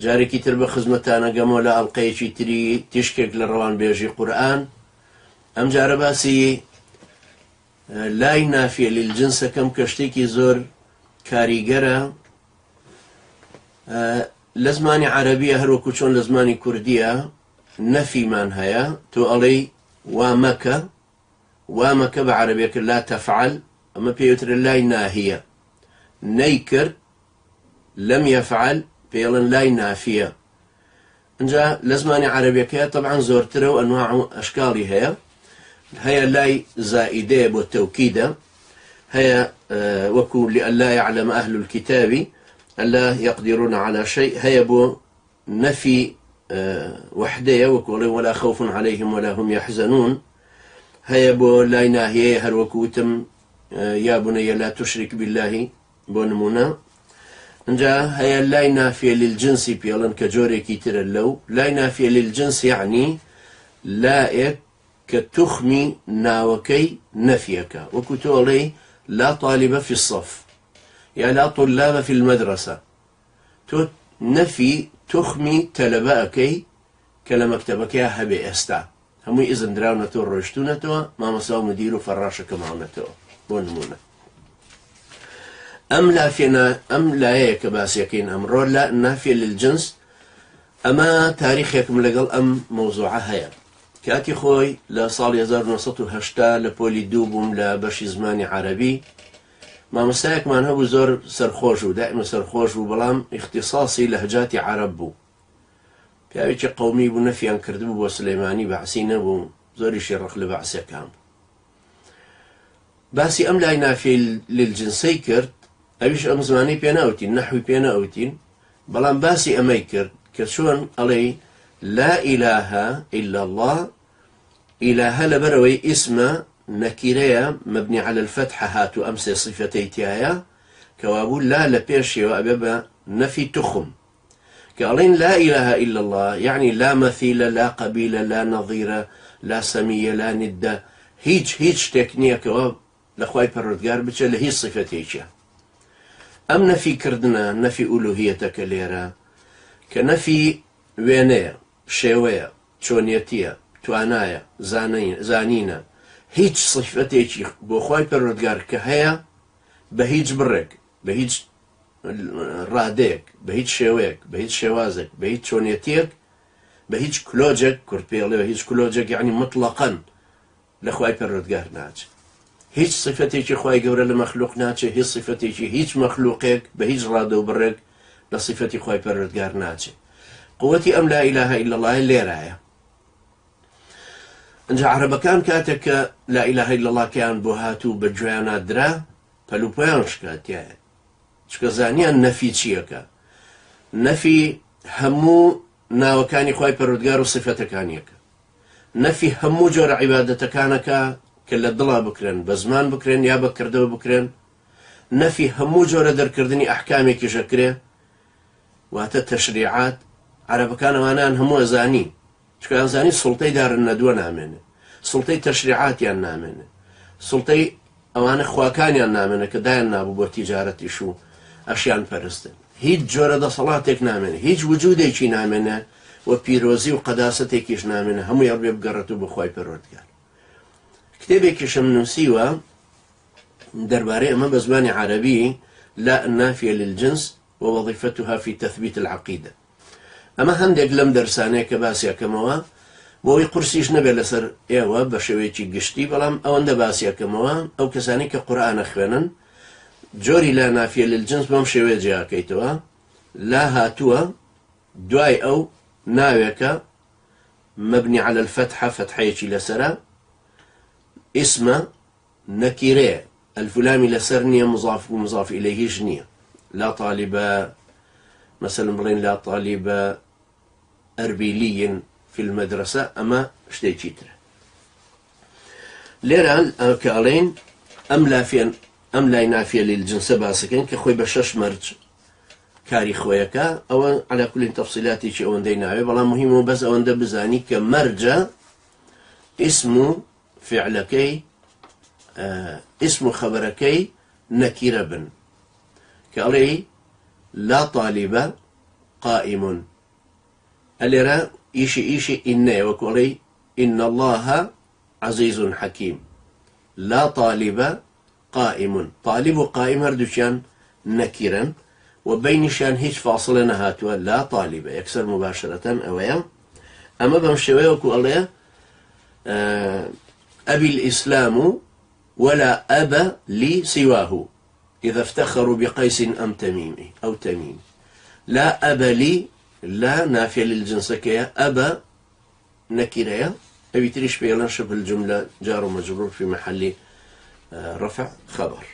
جارێکی تر بە خزمەتانە گەمەوە لە ئەڵقەیەکی تری تیشکێک لە ڕەوانبێژی قورئان. ئەم جارە باسی لای نافیە لیلجنسەکەم کە شتێکی زۆر کاریگەرە لە زمانی عەرەبیە هەروەکو چۆن لە زمانی کوردیە نەفیمان هەیە. تۆ ئەڵێی وامەکە بە عەرەبیەکە لا تەفعەل، ئەمە پێوترە لای ناهیە. نەیکرد لەم یەفعەل پێڵن لای نافیە. اینجا لە زمانی عەرەبیەکەیە طبعا زۆرترە و ئەنواع و ئەشکاڵی هەیە لای زائیدەیە بۆ تەوکیدە، هەیە وەکو لئەلا یعلەم ئەهل الکتاب ئەلا یقدرون على شيء، هەیە بۆ نەفی وحدەیە وەکو ولا خوف عليهم ولا هم يحزنون، هەیە بۆ لای ناهیەیە هەروەکو وتم یا بني لا تشرك بالله بۆ نمونە. اینجا هەیە لای نافیە لیلجنسی پێڵن کە جۆرێکی ترە لەو. لای نافیە لیلجنس یعنی لایەک کە توخمی ناوەکەی نەفیەکە، وەکو تۆ ئەڵێی لا طالب في الصف یا لا طلاب في المدرسة، تۆ نەفی توخمی تەلەبە ئەەکەی کە لە مەکتەبەکەیە هەبێ ئێستا هەمووی ئیزن دراونەتەوە ڕۆیشتوونەتەوە مامەسا و مدیر و فەڕاشەکە ماونەتەوە بۆ نمونە. ئەم لایەیە کە باسیەکەین ئەمڕۆ لا نافیە لیلجنس، ئەمە تاریخێکم لەگەڵ ئەم مەوزوعە هەیە. کاتی خۆی لە ساڵی 1970 لە پۆلی دوو بووم لە بەشی زمانی عەرەبی. مامۆستایەکمان هەبوو زۆر سەرخۆش و دائیمە سەرخۆش بوو، بەڵام اختصاصی لەهجاتی عەرەب بوو. پیاوێکی قەومی بوو، نەفیان کردبوو بۆ سلەیمانی بەعسی نەبوو، زۆریشی ڕق لە بەعسیەکان بوو. باسی ئەم لای نافیە لیلجنسەی کرد، ئەویش ئەم زمانەی پێ ناوتین، نەحوی پێ ناوتین، بەڵام باسی ئەمەی کرد کە چۆن ئەڵێی لا إله إلا الله. إله لبروي اسم نكيريا مبني على الفتح هاتو أمس صفتي تيايا كوابو لا لبيرشي وأبابا نفي تخم. كالين لا إله إلا الله يعني لا مثيل لا قبيلة لا نظير لا سمية لا ندة، هيج تكنية كواب لخواي بردقار بتشا لهي صفتي تيا. أم نفي كردنا نفي ألوهيتك ليرا كنفي وينيا شێوەیە، چۆنیەتیە، توانایە، زانینە، هیچ صفتێکی بۆ خوای پەروەردگار کە هەیە بە هیچ بڕێک، بە هیچ ڕادەیەک، بە هیچ شێوەیەک، بە هیچ شێوازێک، بە هیچ چۆنیەتیەک، بە هیچ کلۆجێک، کورد پێڵێ هیچ کلۆجێک یعنی مطلقاً لە خوای پەروەردگار ناچێت. هیچ صفتێکی خوای گەورە لە مەخلوق ناچێت، هیچ صفتێکی هیچ مەخلوقێک بە هیچ ڕادە و بڕێک لە صفەتی خوای پەروەردگار ناچێت. قوتي أم لا إله إلا الله اللي راية. إنجا عربكان كاتك لا إله إلا الله كان بوهاتو بجوانا درا فلو بيانش كاتيا شكزانيا نفي تشيكا نفي همو ناوكاني خواي پروردگار وصفة كانيك، نفي همو جور عبادة كانك كلا دلا بكرن بزمان بكرن يا بكردو بكرن، نفي همو جور در كردني أحكامي كشكري وهتا تشريعات عربكان وانان همو أزاني شكو أزاني سلطي دار الندوة نامنه، سلطي تشريعات نامنه، سلطي أوان خواكان نامنه كداين نابو بو تجارتي شو أشيان فرستن، هيج جورة دا صلاتك نامنه، هيج وجودك نامنه وبيروزي وقداستك نامنه، همو يربي بقرتو بخواي پروردگار. كتابك شمنوسيوه درباري أما بزمان عربي لا النافية للجنس ووظيفتها في تثبيت العقيدة. أما هەندێک لەم دەرسانەیە کە باسیەکەمەوە بۆی قورسیش نەبێ لەسەر ئێوە بە شێوەیەکی گشتی، بەڵام ئەوەندە باسیەکەمەوە ئەو کەسانی کە قورئانە خوێنن جۆری لا نافیە لیلجنس بەم شێوەیە جیاکەیتەوە. لا هاتووە دوای ئەو ناوێکە مبني على الفتحة فتحەیەکی لەسەرە، ئیسمە نەکیرەیە، الفلامی لەسەر نییە، مضاف و مضاف إليهیش نییە. لا طالبە مثلا بڵێن لا طالبە أربيلي في المدرسة أما شتێکی ترە. لێرە کاڵێن ئەم لای نافیە لیلجنسە باسەکەن کە خۆی بە 6 مەرج کاری خۆیەکە، ئەوە على كل تەفسیلاتێکی ئەوەندەی ناوێ، بەڵام مهمە بەس ئەوەندە بزانی کە مەرجە اسم و فعلەکەی اسم و خەبەرەکەی نەکیرە بن، کە ئەڵێ لا طالب قائم اليرا إيشي إني وكولي إن الله عزيز حكيم. لا طالب قائم، طالب وقائم هردوشان نكرا، وبينشان هيج فاصلة نهاتوا لا طالب يكسر مباشرة أويا. أما بمشوي وكولي أبي الإسلام ولا أب لي سواه إذا افتخروا بقيس أم تميم أو تميم. لا أب لي، لا نافية للجنسكية، أبا نكرية أبي تريش بيلان شبه الجملة جار ومجرور في محل رفع خبر.